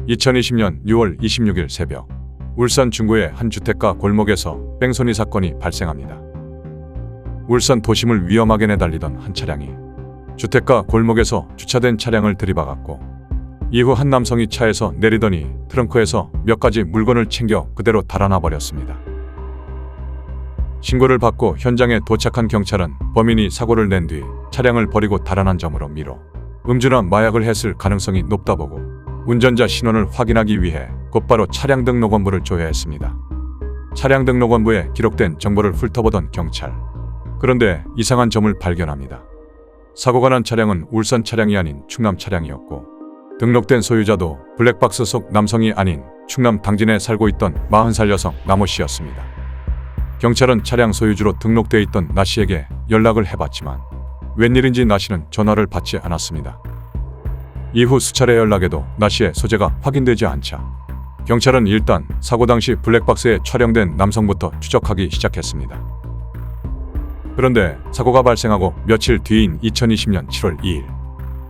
2020년 6월 26일 새벽 울산 중구의 한 주택가 골목에서 뺑소니 사건이 발생합니다. 울산 도심을 위험하게 내달리던 한 차량이 주택가 골목에서 주차된 차량을 들이박았고 이후 한 남성이 차에서 내리더니 트렁크에서 몇 가지 물건을 챙겨 그대로 달아나 버렸습니다. 신고를 받고 현장에 도착한 경찰은 범인이 사고를 낸 뒤 차량을 버리고 달아난 점으로 미뤄 음주나 마약을 했을 가능성이 높다 보고 운전자 신원을 확인하기 위해 곧바로 차량 등록원부를 조회했습니다. 차량 등록원부에 기록된 정보를 훑어보던 경찰. 그런데 이상한 점을 발견합니다. 사고가 난 차량은 울산 차량이 아닌 충남 차량이었고 등록된 소유자도 블랙박스 속 남성이 아닌 충남 당진에 살고 있던 40살 여성 남호 씨였습니다. 경찰은 차량 소유주로 등록돼 있던 나 씨에게 연락을 해봤지만 웬일인지 나 씨는 전화를 받지 않았습니다. 이후 수차례 연락에도 나 씨의 소재가 확인되지 않자 경찰은 일단 사고 당시 블랙박스에 촬영된 남성부터 추적하기 시작했습니다. 그런데 사고가 발생하고 며칠 뒤인 2020년 7월 2일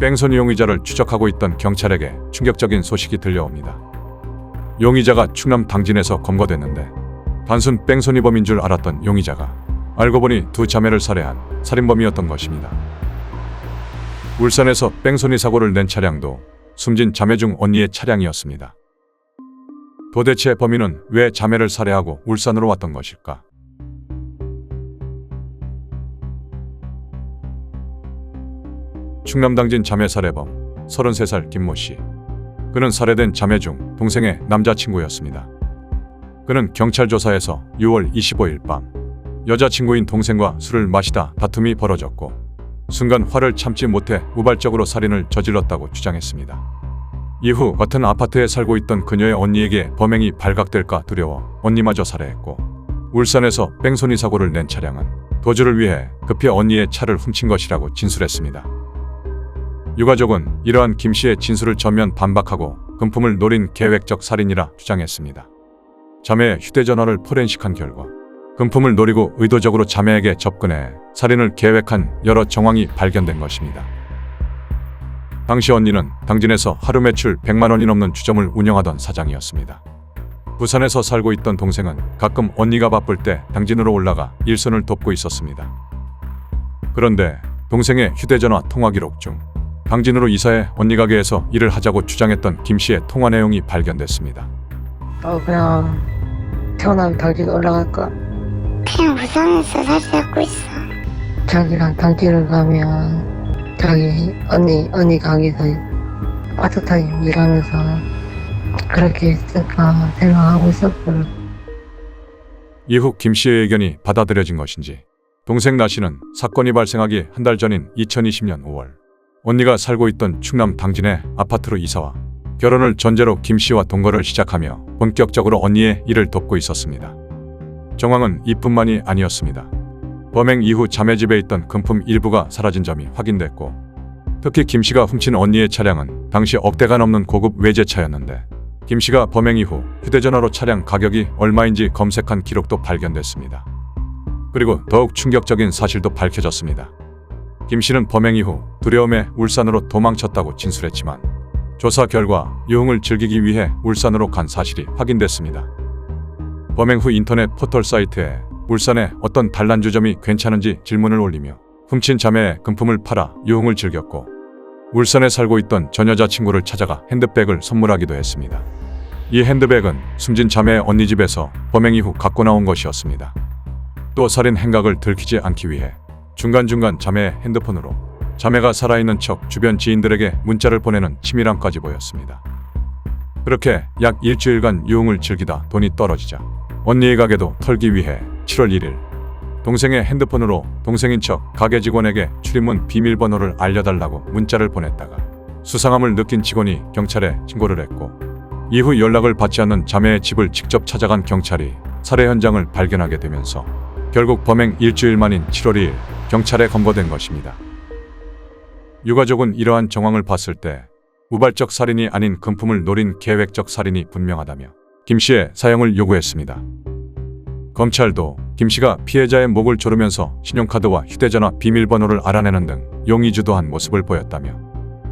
뺑소니 용의자를 추적하고 있던 경찰에게 충격적인 소식이 들려옵니다. 용의자가 충남 당진에서 검거됐는데 단순 뺑소니범인 줄 알았던 용의자가 알고 보니 두 자매를 살해한 살인범이었던 것입니다. 울산에서 뺑소니 사고를 낸 차량도 숨진 자매 중 언니의 차량이었습니다. 도대체 범인은 왜 자매를 살해하고 울산으로 왔던 것일까? 충남 당진 자매 살해범 33살 김모 씨. 그는 살해된 자매 중 동생의 남자친구였습니다. 그는 경찰 조사에서 6월 25일 밤 여자친구인 동생과 술을 마시다 다툼이 벌어졌고 순간 화를 참지 못해 우발적으로 살인을 저질렀다고 주장했습니다. 이후 같은 아파트에 살고 있던 그녀의 언니에게 범행이 발각될까 두려워 언니마저 살해했고 울산에서 뺑소니 사고를 낸 차량은 도주를 위해 급히 언니의 차를 훔친 것이라고 진술했습니다. 유가족은 이러한 김 씨의 진술을 전면 반박하고 금품을 노린 계획적 살인이라 주장했습니다. 자매의 휴대전화를 포렌식한 결과 금품을 노리고 의도적으로 자매에게 접근해 살인을 계획한 여러 정황이 발견된 것입니다. 당시 언니는 당진에서 하루 매출 100만 원이 넘는 주점을 운영하던 사장이었습니다. 부산에서 살고 있던 동생은 가끔 언니가 바쁠 때 당진으로 올라가 일손을 돕고 있었습니다. 그런데 동생의 휴대전화 통화 기록 중 당진으로 이사해 언니 가게에서 일을 하자고 주장했던 김 씨의 통화 내용이 발견됐습니다. 그냥 태어나면 당진 올라갈까? 그냥 부산에서 살 잡고 있어. 자기랑 당진을 가면 자기 언니 가게에서 파트타임 일하면서 그렇게 있을까 생각하고 있었거든. 이후 김 씨의 의견이 받아들여진 것인지 동생 나 씨는 사건이 발생하기 한 달 전인 2020년 5월 언니가 살고 있던 충남 당진의 아파트로 이사와 결혼을 전제로 김 씨와 동거를 시작하며 본격적으로 언니의 일을 돕고 있었습니다. 정황은 이뿐만이 아니었습니다. 범행 이후 자매 집에 있던 금품 일부가 사라진 점이 확인됐고 특히 김 씨가 훔친 언니의 차량은 당시 억대가 넘는 고급 외제차였는데 김 씨가 범행 이후 휴대전화로 차량 가격이 얼마인지 검색한 기록도 발견됐습니다. 그리고 더욱 충격적인 사실도 밝혀졌습니다. 김 씨는 범행 이후 두려움에 울산으로 도망쳤다고 진술했지만 조사 결과 유흥을 즐기기 위해 울산으로 간 사실이 확인됐습니다. 범행 후 인터넷 포털 사이트에 울산의 어떤 단란주점이 괜찮은지 질문을 올리며 훔친 자매의 금품을 팔아 유흥을 즐겼고 울산에 살고 있던 전 여자친구를 찾아가 핸드백을 선물하기도 했습니다. 이 핸드백은 숨진 자매의 언니 집에서 범행 이후 갖고 나온 것이었습니다. 또 살인 행각을 들키지 않기 위해 중간중간 자매의 핸드폰으로 자매가 살아있는 척 주변 지인들에게 문자를 보내는 치밀함까지 보였습니다. 그렇게 약 일주일간 유흥을 즐기다 돈이 떨어지자 언니의 가게도 털기 위해 7월 1일 동생의 핸드폰으로 동생인 척 가게 직원에게 출입문 비밀번호를 알려달라고 문자를 보냈다가 수상함을 느낀 직원이 경찰에 신고를 했고 이후 연락을 받지 않는 자매의 집을 직접 찾아간 경찰이 살해 현장을 발견하게 되면서 결국 범행 일주일 만인 7월 2일 경찰에 검거된 것입니다. 유가족은 이러한 정황을 봤을 때 우발적 살인이 아닌 금품을 노린 계획적 살인이 분명하다며 김 씨의 사형을 요구했습니다. 검찰도 김 씨가 피해자의 목을 조르면서 신용카드와 휴대전화 비밀번호를 알아내는 등 용의주도한 모습을 보였다며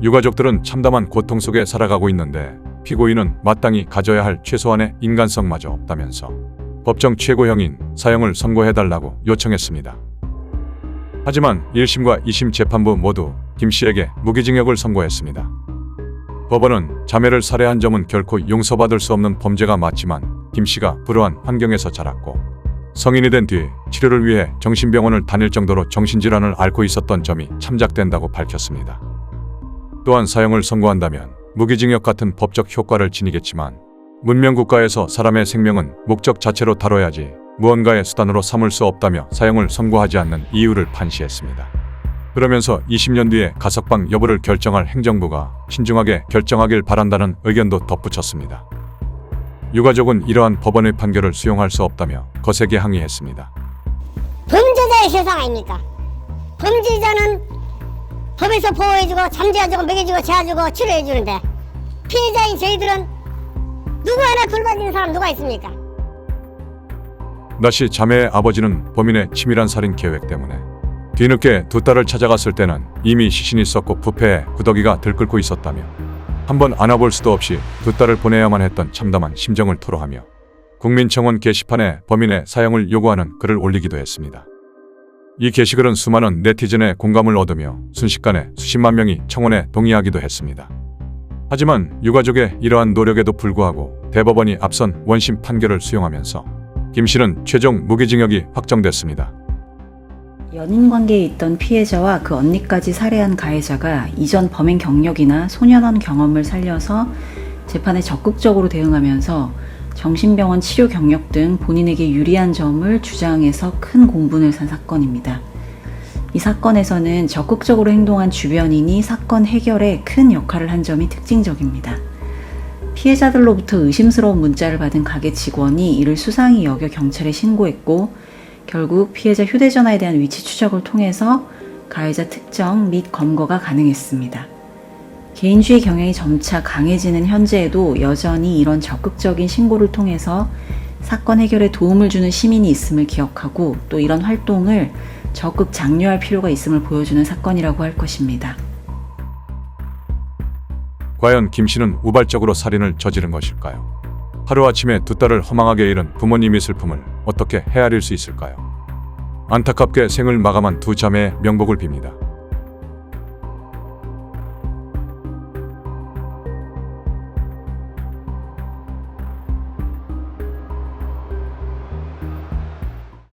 유가족들은 참담한 고통 속에 살아가고 있는데 피고인은 마땅히 가져야 할 최소한의 인간성마저 없다면서 법정 최고형인 사형을 선고해달라고 요청했습니다. 하지만 1심과 2심 재판부 모두 김 씨에게 무기징역을 선고했습니다. 법원은 자매를 살해한 점은 결코 용서받을 수 없는 범죄가 맞지만 김 씨가 불우한 환경에서 자랐고 성인이 된 뒤 치료를 위해 정신병원을 다닐 정도로 정신질환을 앓고 있었던 점이 참작된다고 밝혔습니다. 또한 사형을 선고한다면 무기징역 같은 법적 효과를 지니겠지만 문명국가에서 사람의 생명은 목적 자체로 다뤄야지 무언가의 수단으로 삼을 수 없다며 사형을 선고하지 않는 이유를 판시했습니다. 그러면서 20년 뒤에 가석방 여부를 결정할 행정부가 신중하게 결정하길 바란다는 의견도 덧붙였습니다. 유가족은 이러한 법원의 판결을 수용할 수 없다며 거세게 항의했습니다. 범죄자의 세상 아닙니까? 범죄자는 법에서 보호해주고 잠재워주고 먹여주고 재워주고 치료해주는데 피해자인 저희들은 누구 하나 돌봐주는 사람 누가 있습니까? 나시 자매의 아버지는 범인의 치밀한 살인 계획 때문에 뒤늦게 두 딸을 찾아갔을 때는 이미 시신이 썩고 부패해 구더기가 들끓고 있었다며 한번 안아볼 수도 없이 두 딸을 보내야만 했던 참담한 심정을 토로하며 국민청원 게시판에 범인의 사형을 요구하는 글을 올리기도 했습니다. 이 게시글은 수많은 네티즌의 공감을 얻으며 순식간에 수십만 명이 청원에 동의하기도 했습니다. 하지만 유가족의 이러한 노력에도 불구하고 대법원이 앞선 원심 판결을 수용하면서 김 씨는 최종 무기징역이 확정됐습니다. 연인 관계에 있던 피해자와 그 언니까지 살해한 가해자가 이전 범행 경력이나 소년원 경험을 살려서 재판에 적극적으로 대응하면서 정신병원 치료 경력 등 본인에게 유리한 점을 주장해서 큰 공분을 산 사건입니다. 이 사건에서는 적극적으로 행동한 주변인이 사건 해결에 큰 역할을 한 점이 특징적입니다. 피해자들로부터 의심스러운 문자를 받은 가게 직원이 이를 수상히 여겨 경찰에 신고했고 결국 피해자 휴대전화에 대한 위치 추적을 통해서 가해자 특정 및 검거가 가능했습니다. 개인주의 경향이 점차 강해지는 현재에도 여전히 이런 적극적인 신고를 통해서 사건 해결에 도움을 주는 시민이 있음을 기억하고 또 이런 활동을 적극 장려할 필요가 있음을 보여주는 사건이라고 할 것입니다. 과연 김 씨는 우발적으로 살인을 저지른 것일까요? 하루아침에 두 딸을 허망하게 잃은 부모님의 슬픔을 어떻게 헤아릴 수 있을까요? 안타깝게 생을 마감한 두 자매의 명복을 빕니다.